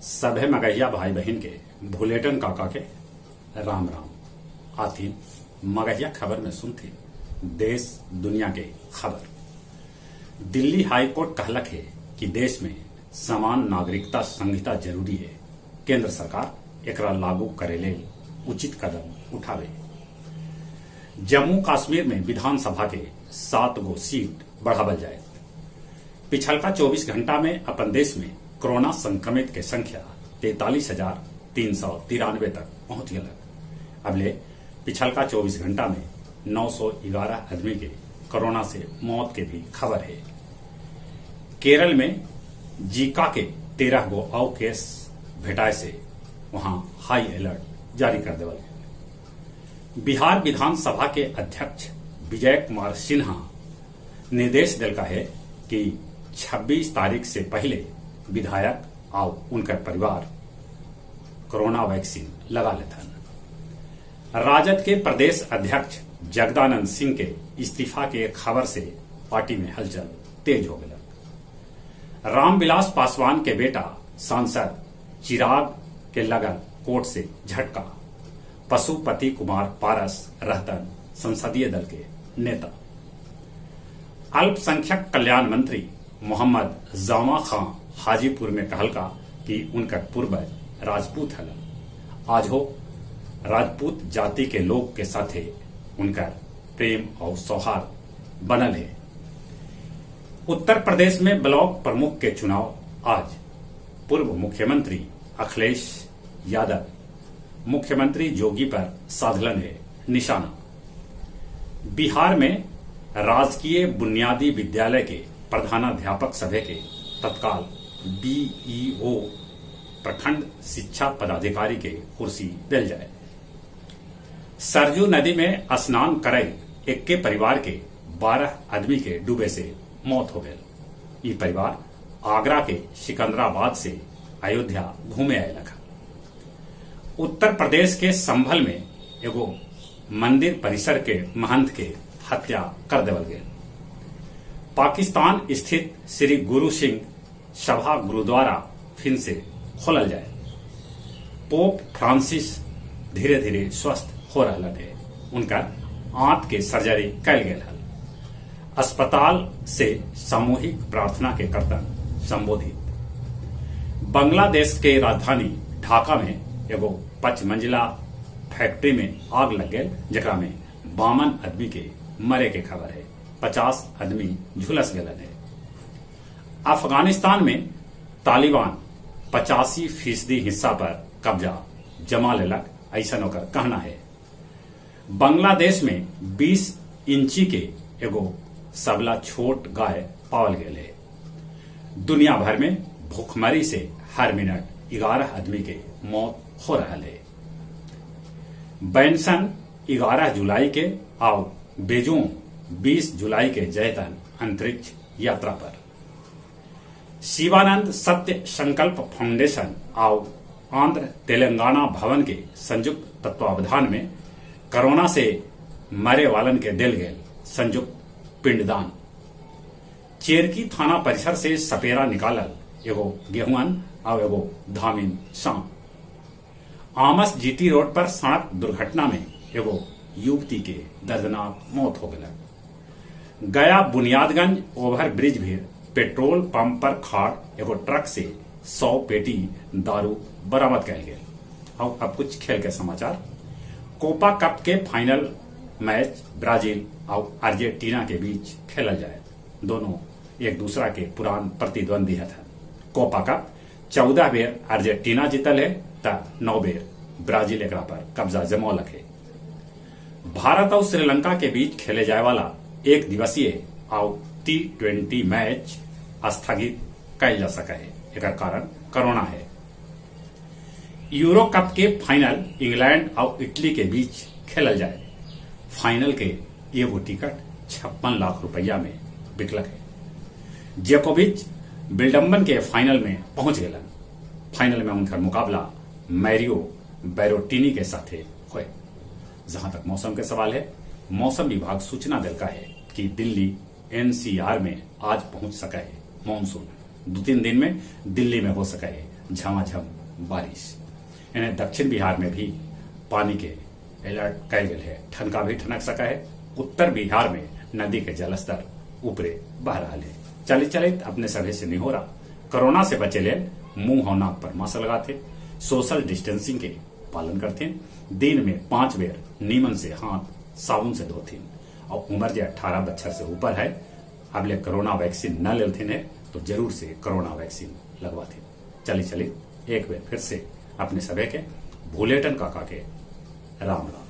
सभे मगहिया भाई बहन के भुलेटन काका के राम राम। आती मगहिया खबर में सुनती देश दुनिया के खबर। दिल्ली हाई कोर्ट कहलक है कि देश में समान नागरिकता संहिता जरूरी है। केंद्र सरकार एकरा लागू करे लेल उचित कदम उठावे। जम्मू कश्मीर में विधानसभा के 7 गो सीट बढ़ावल जाए। पिछलका 24 घंटा में अपन देश में कोरोना संक्रमित के संख्या 43,393 तक पहुंच गया। अबले पिछलका 24 घंटा में 911 आदमी के कोरोना से मौत के भी खबर है। केरल में जीका के 13 गो और केस भेटाए से वहां हाई अलर्ट जारी कर देवल गया। बिहार विधानसभा के अध्यक्ष विजय कुमार सिन्हा निर्देश दिलका है कि 26 तारीख से पहले विधायक और उनका परिवार कोरोना वैक्सीन लगा लेथन। राजद के प्रदेश अध्यक्ष जगदानंद सिंह के इस्तीफा के खबर से पार्टी में हलचल तेज हो गया। रामविलास पासवान के बेटा सांसद चिराग के लगन कोर्ट से झटका। पशुपति कुमार पारस रहतन संसदीय दल के नेता। अल्पसंख्यक कल्याण मंत्री मोहम्मद जामा खां हाजीपुर में कहलका कि उनका पूर्वज राजपूत हल। आज हो राजपूत जाति के लोग के साथे उनका प्रेम और सौहार्द बनल है। उत्तर प्रदेश में ब्लॉक प्रमुख के चुनाव आज। पूर्व मुख्यमंत्री अखिलेश यादव मुख्यमंत्री योगी पर साधलन है निशाना। बिहार में राजकीय बुनियादी विद्यालय के प्रधानाध्यापक सभा के तत्काल बीईओ प्रखंड शिक्षा पदाधिकारी के कुर्सी दिल जाए। सरजू नदी में स्नान करे एक के परिवार के 12 आदमी के डूबे से मौत हो गए। ये परिवार आगरा के सिकंदराबाद से अयोध्या घूमे आए लगा। उत्तर प्रदेश के संभल में एगो मंदिर परिसर के महंत के हत्या कर देवल गए। पाकिस्तान स्थित श्री गुरु सिंह सभा गुरुद्वारा फिर से खोलल जाए। पोप फ्रांसिस धीरे धीरे स्वस्थ हो रहा है। उनका आंत के सर्जरी कैल गए। अस्पताल से सामूहिक प्रार्थना के कर्तन संबोधित। बांग्लादेश के राजधानी ढाका में एगो 5 मंजिला फैक्ट्री में आग लग गए, जरा में 52 आदमी के मरे के खबर है। 50 आदमी झुलस गए है। अफगानिस्तान में तालिबान 85% हिस्सा पर कब्जा जमा लेलक, ऐसा ओकर कहना है। बांग्लादेश में 20 इंची के एगो सबला छोट गाय पावल गए है। दुनिया भर में भूखमरी से हर मिनट 11 आदमी के मौत हो रहा है। बेंसन 11 जुलाई के और बेजों 20 जुलाई के जयतन अंतरिक्ष यात्रा पर। शिवानंद सत्य संकल्प फाउंडेशन और आंध्र तेलंगाना भवन के संयुक्त तत्वावधान में कोरोना से मरे वालन के दिल गए संयुक्त पिंडदान। चेरकी थाना परिसर से सपेरा निकालल एगो गेहुअन और एगो धामिन सांप। आमस जीटी रोड पर सड़क दुर्घटना में एगो युवती के दर्दनाक मौत हो गई। गया बुनियादगंज ओवर ब्रिज भी पेट्रोल पंप पर खाड़ एगो ट्रक से 100 पेटी दारू बरामद कल गए। और अब कुछ खेल के समाचार। कोपा कप के फाइनल मैच ब्राजील और अर्जेंटीना के बीच खेला जाए। दोनों एक दूसरा के पुरान प्रतिद्वंदी है। कोपा कप 14 बेर अर्जेंटीना जीतल है त 9 बेर ब्राजील एकरा पर कब्जा जमौलक है। भारत और श्रीलंका के बीच खेले जाए वाला एक दिवसीय और T20 मैच स्थगित कैल जा सका है। एक कारण कोरोना है। यूरो कप के फाइनल इंग्लैंड और इटली के बीच खेलल जाए। फाइनल के एगो टिकट 56 लाख रुपया में बिकलक है। जोकोविच विल्डम्बन के फाइनल में पहुंच गए। फाइनल में उनका मुकाबला मैरियो बैरोटिनी के साथ हुए। जहां तक मौसम के सवाल है, मौसम विभाग सूचना देता है कि दिल्ली NCR में आज पहुंच सका है मानसून। 2-3 दिन में दिल्ली में हो सका है। झमाझम बारिश। इन्हें दक्षिण बिहार में भी पानी के अलर्ट कल गए है। ठनका भी ठनक सका है। उत्तर बिहार में नदी के जलस्तर ऊपरे बह रहा है। चलित अपने सभे से निहोरा कोरोना से बचे ले मुंह और नाक पर मास्क लगाते, सोशल डिस्टेंसिंग के पालन करते, दिन में 5 बेर नीमन से हाथ साबुन से धोते और उम्र जो 18 बच्चर से ऊपर है अगले कोरोना वैक्सीन न लेते हैं तो जरूर से कोरोना वैक्सीन लगवाते। चलित एक बार फिर से अपने सभे के भूलेटन काका के राम राम।